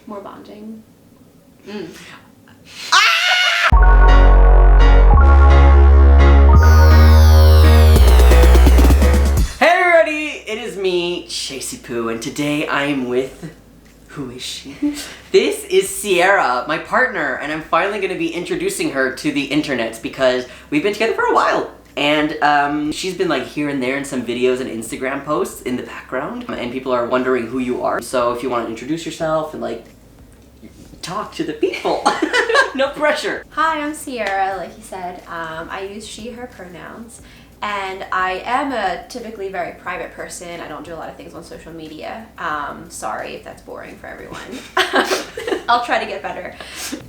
more bonding. Hey everybody, it is me, Chasey Poo, and today I am with... Who is she? This is Sierra, my partner, and I'm finally going to be introducing her to the internets because we've been together for a while. And she's been like here and there in some videos and Instagram posts in the background, and people are wondering who you are. So if you want to introduce yourself and like talk to the people. No pressure. Hi, I'm Sierra, like you said. I use she, her pronouns. And I am a typically very private person. I don't do a lot of things on social media. Sorry if that's boring for everyone. I'll try to get better.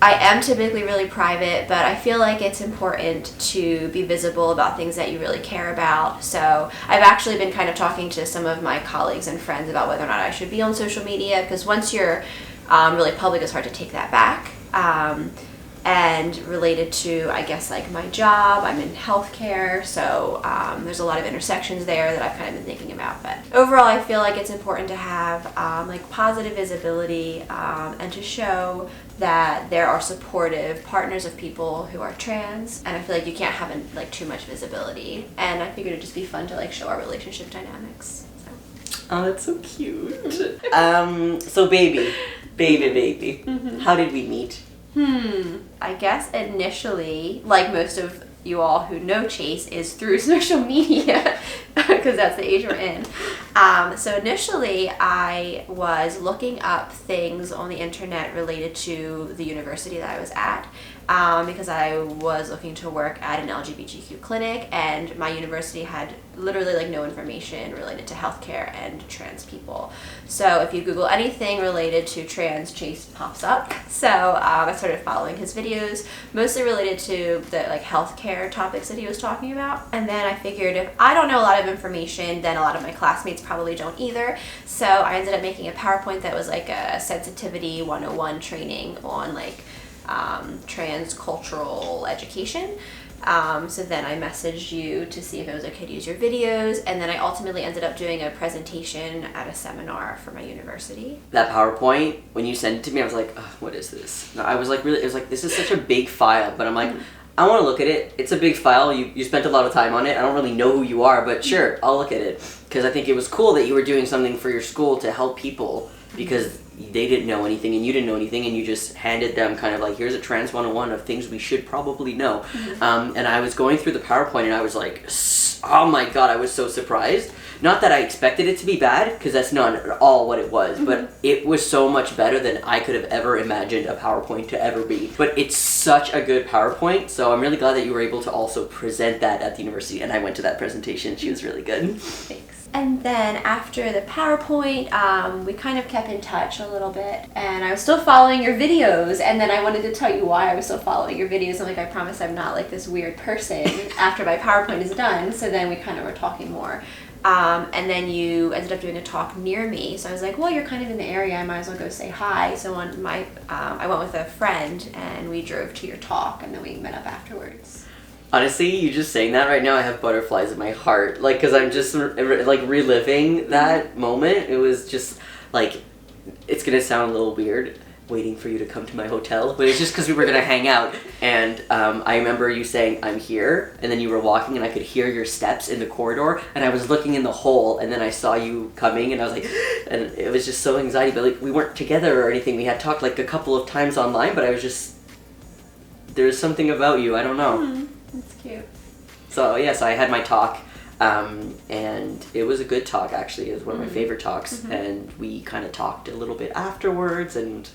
I am typically really private, but I feel like it's important to be visible about things that you really care about. So I've actually been kind of talking to some of my colleagues and friends about whether or not I should be on social media, because once you're really public, it's hard to take that back. And related to, I guess, like my job, I'm in healthcare, so there's a lot of intersections there that I've kind of been thinking about. But overall, I feel like it's important to have like positive visibility and to show that there are supportive partners of people who are trans. And I feel like you can't have like too much visibility. And I figured it'd just be fun to like show our relationship dynamics. So. Oh, that's so cute. So baby. Mm-hmm. How did we meet? I guess initially, like most of you all who know Chase, is through social media, because that's the age we're in. So initially, I was looking up things on the internet related to the university that I was at, because I was looking to work at an LGBTQ clinic, and my university had literally like no information related to healthcare and trans people. So if you Google anything related to trans, Chase pops up. So I started following his videos, mostly related to the like healthcare topics that he was talking about. And then I figured if I don't know a lot of information, then a lot of my classmates probably don't either. So I ended up making a PowerPoint that was like a sensitivity 101 training on like trans cultural education. So then I messaged you to see if it was okay to use your videos, and then I ultimately ended up doing a presentation at a seminar for my university. That PowerPoint, when you sent it to me, I was like, oh, what is this? No, I was like, really, it was like, this is such a big file, but I'm like, I want to look at it. It's a big file. You spent a lot of time on it. I don't really know who you are, but sure, I'll look at it. Because I think it was cool that you were doing something for your school to help people, because they didn't know anything and you didn't know anything, and you just handed them kind of like, here's a trans 101 of things we should probably know. And I was going through the PowerPoint and I was like, oh my god, I was so surprised. Not that I expected it to be bad, because that's not at all what it was, but it was so much better than I could have ever imagined a PowerPoint to ever be. But it's such a good PowerPoint, so I'm really glad that you were able to also present that at the university, and I went to that presentation. She was really good. Thanks. And then after the PowerPoint, we kind of kept in touch a little bit, and I was still following your videos, and then I wanted to tell you why I was still following your videos. I'm like, I promise I'm not like this weird person after my PowerPoint is done. So then we kind of were talking more. And then you ended up doing a talk near me, so I was like, well, you're kind of in the area, I might as well go say hi. So on my, I went with a friend, and we drove to your talk, and then we met up afterwards. Honestly, you just saying that right now, I have butterflies in my heart. Like, because I'm just, like, reliving that moment. It was just, like, it's going to sound a little weird, waiting for you to come to my hotel. But it's just because we were going to hang out. And I remember you saying, I'm here. And then you were walking, and I could hear your steps in the corridor. And I was looking in the hole, and then I saw you coming, and I was like, and it was just so anxiety. But, like, we weren't together or anything. We had talked, like, a couple of times online, but I was just, there's something about you. I don't know. That's cute. So yes, I had my talk, and it was a good talk actually. It was one of my favorite talks, and we kind of talked a little bit afterwards, and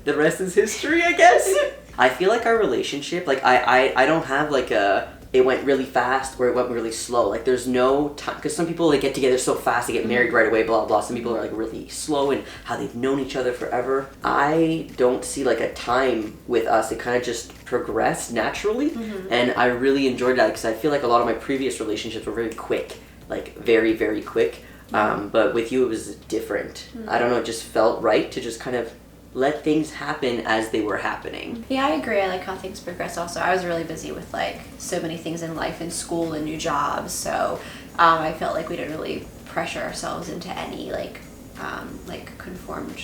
the rest is history, I guess. I feel like our relationship, like I don't have like a, it went really fast or it went really slow. Like there's no time, because some people, they get together so fast, they get married right away, blah, blah. Some people are like really slow in how they've known each other forever. I don't see like a time with us. It kind of just progressed naturally. And I really enjoyed that, because I feel like a lot of my previous relationships were very quick, like very, very quick. But with you, it was different. I don't know, it just felt right to just kind of let things happen as they were happening. Yeah, I agree. I like how things progress also. I was really busy with like so many things in life and school and new jobs, so I felt like we didn't really pressure ourselves into any like conformed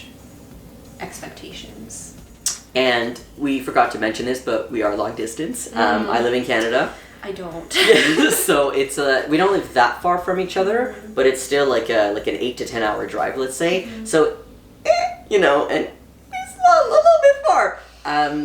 expectations. And we forgot to mention this, but we are long distance. I live in Canada. I don't. So it's we don't live that far from each other, but it's still like an 8 to 10 hour drive, let's say. So, you know, and it's a little bit far.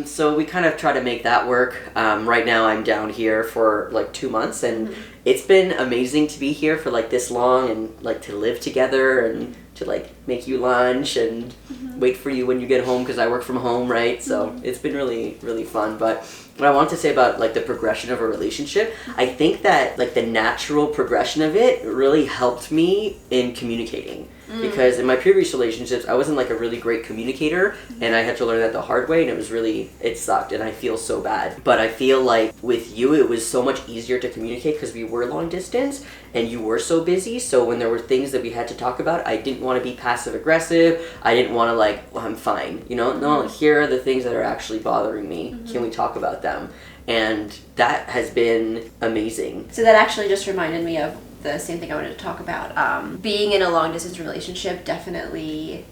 So we kind of try to make that work. Right now I'm down here for like 2 months, and it's been amazing to be here for like this long, and like to live together and to like make you lunch and wait for you when you get home, because I work from home, right? So it's been really, really fun. But what I want to say about like the progression of a relationship, I think that like the natural progression of it really helped me in communicating. Because in my previous relationships, I wasn't like a really great communicator, and I had to learn that the hard way, and it sucked, and I feel so bad. But I feel like with you, it was so much easier to communicate because we were long distance, and you were so busy. So when there were things that we had to talk about, I didn't want to be passive aggressive. I didn't want to like, well, I'm fine, you know? No, like, here are the things that are actually bothering me. Can we talk about them? And that has been amazing. So that actually just reminded me of the same thing I wanted to talk about. Being in a long distance relationship definitely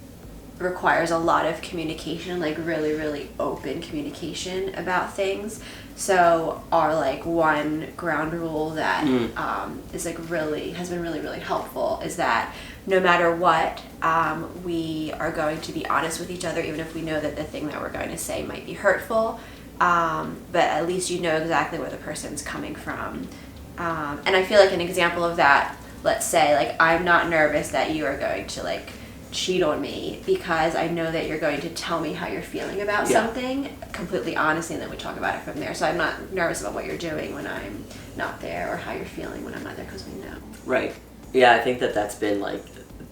requires a lot of communication, like really, really open communication about things. So our like one ground rule that is like really has been really, really helpful is that no matter what, we are going to be honest with each other, even if we know that the thing that we're going to say might be hurtful. But at least you know exactly where the person's coming from. And I feel like an example of that, let's say, like, I'm not nervous that you are going to, like, cheat on me because I know that you're going to tell me how you're feeling about something completely honestly, and then we talk about it from there. So I'm not nervous about what you're doing when I'm not there, or how you're feeling when I'm not there, because we know. Right. Yeah, I think that that's been, like,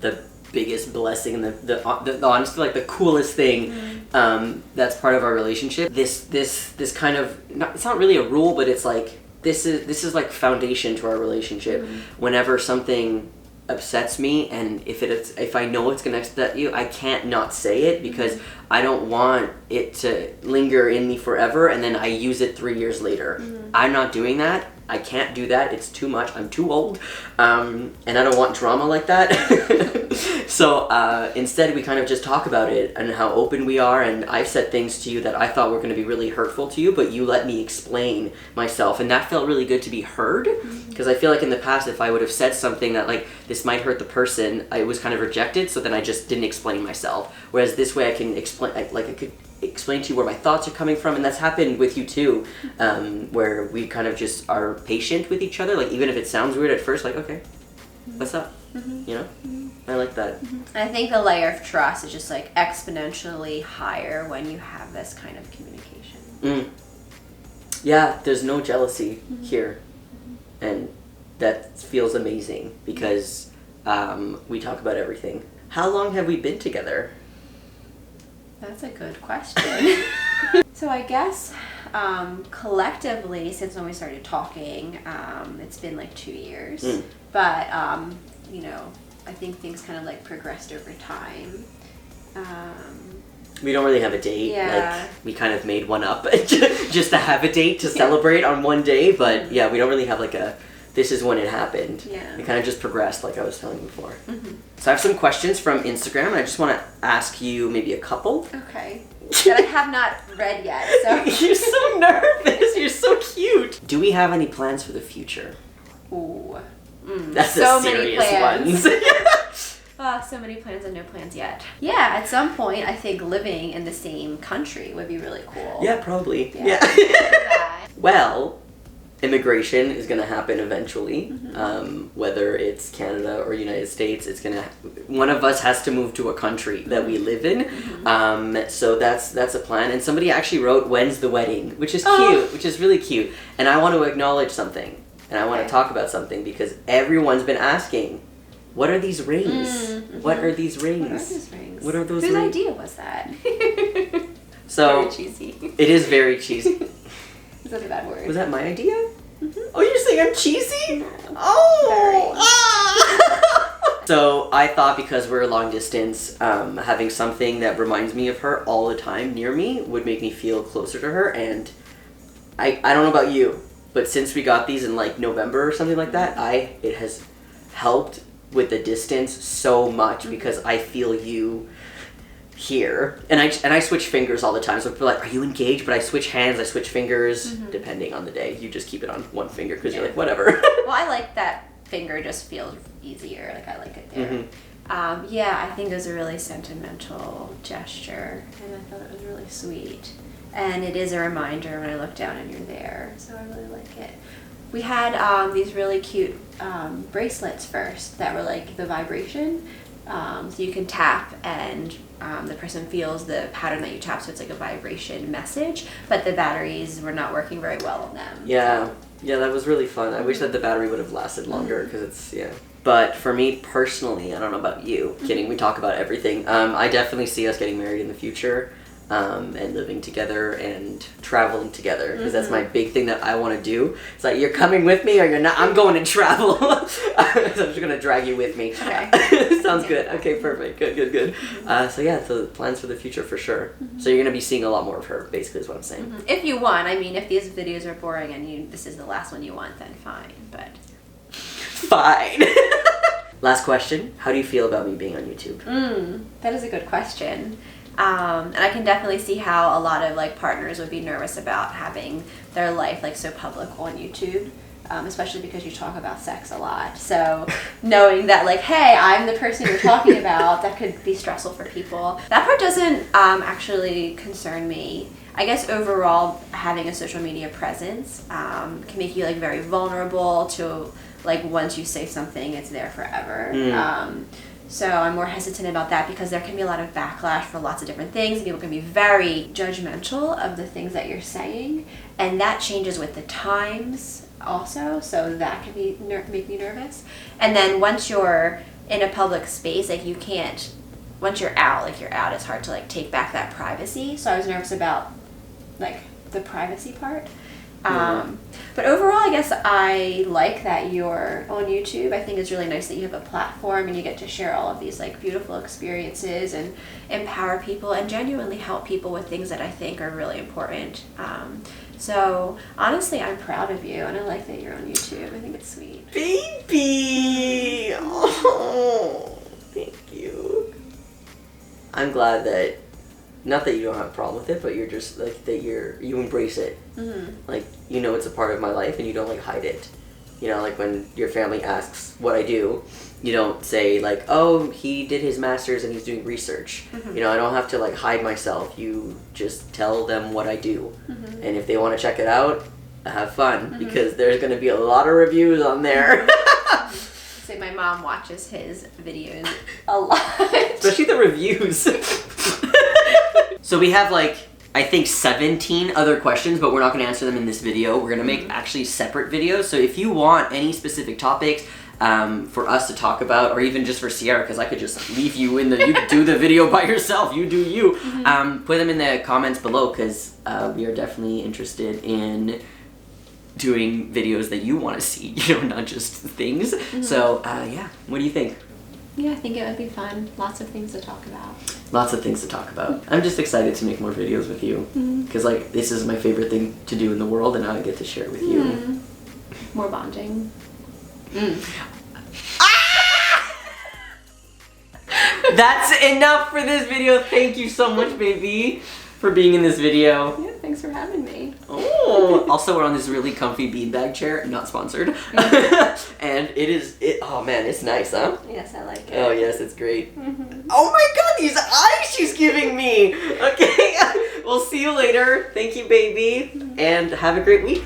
the biggest blessing and the honestly, like, the coolest thing that's part of our relationship. This kind of, it's not really a rule, but it's like, this is like foundation to our relationship. Whenever something upsets me, and if I know it's gonna upset you, I can't not say it, because I don't want it to linger in me forever and then I use it 3 years later. I'm not doing that. I can't do that. It's too much. I'm too old, and I don't want drama like that. So instead, we kind of just talk about it and how open we are. And I've said things to you that I thought were going to be really hurtful to you, but you let me explain myself, and that felt really good to be heard. Because I feel like in the past, if I would have said something that like this might hurt the person, I was kind of rejected. So then I just didn't explain myself. Whereas this way, I can explain. I could explain to you where my thoughts are coming from, and that's happened with you too, where we kind of just are patient with each other. Like, even if it sounds weird at first, like, okay, what's up? You know, I like that. I think the layer of trust is just like exponentially higher when you have this kind of communication. Yeah, there's no jealousy here, and that feels amazing because we talk about everything. How long have we been together? That's a good question. So I guess collectively, since when we started talking, it's been like 2 years. But, you know, I think things kind of like progressed over time. We don't really have a date. Like, we kind of made one up just to have a date to celebrate on one day. But yeah, we don't really have like this is when it happened. Yeah. It kind of just progressed, like I was telling you before. So I have some questions from Instagram, and I just want to ask you maybe a couple. Okay. That I have not read yet. So. You're so nervous. You're so cute. Do we have any plans for the future? Ooh. That's so the serious many plans. ones. So many plans and no plans yet. Yeah, at some point, I think living in the same country would be really cool. Yeah, probably. Yeah. Yeah. Well, immigration is going to happen eventually. Whether it's Canada or United States, one of us has to move to a country that we live in. So that's a plan. And somebody actually wrote, "When's the wedding?" which is cute, which is really cute. And I want to acknowledge something. And I want to talk about something, because everyone's been asking, what are these rings? What are these rings? What are these rings? What are those Whose rings? idea was that? So, very cheesy. It is very cheesy. Is that a bad word? Was that my idea? Oh, you're saying I'm cheesy? Oh! So I thought, because we're long distance, having something that reminds me of her all the time near me would make me feel closer to her. And I don't know about you, but since we got these in like November or something like that, it has helped with the distance so much, because I feel you here, and I switch fingers all the time. So people are like, are you engaged? But I switch hands, I switch fingers, depending on the day. You just keep it on one finger because you're like, whatever. Well, I like that finger just feels easier. Like, I like it there. Yeah, I think it was a really sentimental gesture, and I thought it was really sweet. And it is a reminder when I look down and you're there, so I really like it. We had these really cute bracelets first that were like the vibration. So you can tap and the person feels the pattern that you tap, so it's like a vibration message, but the batteries were not working very well on them. Yeah, that was really fun. I wish that the battery would have lasted longer because it's, But for me personally, I don't know about you. Kidding, we talk about everything. I definitely see us getting married in the future. And living together and traveling together, because that's my big thing that I want to do. It's like, you're coming with me or you're not. I'm going to travel. So I'm just gonna drag you with me. Okay. Sounds good. Okay, perfect. Good. So plans for the future for sure. So you're gonna be seeing a lot more of her, basically, is what I'm saying. If you want, I mean, if these videos are boring and this is the last one you want, then fine. But fine. Last question. How do you feel about me being on YouTube? That is a good question. And I can definitely see how a lot of like partners would be nervous about having their life like so public on YouTube, especially because you talk about sex a lot. So knowing that like, hey, I'm the person you're talking about, that could be stressful for people. That part doesn't actually concern me. I guess overall, having a social media presence can make you like very vulnerable to like, once you say something, it's there forever. So I'm more hesitant about that because there can be a lot of backlash for lots of different things. People can be very judgmental of the things that you're saying, and that changes with the times also. So that can be make me nervous. And then once you're in a public space, like you can't. Once you're out, it's hard to like take back that privacy. So I was nervous about like the privacy part. But overall, I guess I like that you're on YouTube. I think it's really nice that you have a platform and you get to share all of these like beautiful experiences and empower people and genuinely help people with things that I think are really important. So honestly, I'm proud of you, and I like that you're on YouTube. I think it's sweet. Baby! Oh, thank you. I'm glad that, not that you don't have a problem with it, but you're just like that you embrace it. Like, you know, it's a part of my life and you don't like hide it. You know, like when your family asks what I do, you don't say like, oh, he did his master's and he's doing research. You know, I don't have to like hide myself. You just tell them what I do. And if they want to check it out, have fun, because there's going to be a lot of reviews on there. So my mom watches his videos a lot. Especially the reviews. So we have like, I think 17 other questions, but we're not going to answer them in this video. We're going to make actually separate videos. So if you want any specific topics for us to talk about, or even just for Sierra, because I could just leave you in the, you do the video by yourself, you do you. Put them in the comments below, because we are definitely interested in doing videos that you want to see, you know, not just things. So yeah, what do you think? Yeah, I think it would be fun. Lots of things to talk about. Lots of things to talk about. I'm just excited to make more videos with you, because like this is my favorite thing to do in the world, and now I get to share it with you. More bonding. That's enough for this video. Thank you so much, baby, for being in this video. Yeah, thanks for having me. Oh, also we're on this really comfy beanbag chair, not sponsored. And oh man, it's nice, huh? Yes, I like it. Oh yes, it's great. Oh my god, these eyes she's giving me. Okay, we'll see you later. Thank you, baby, and have a great week.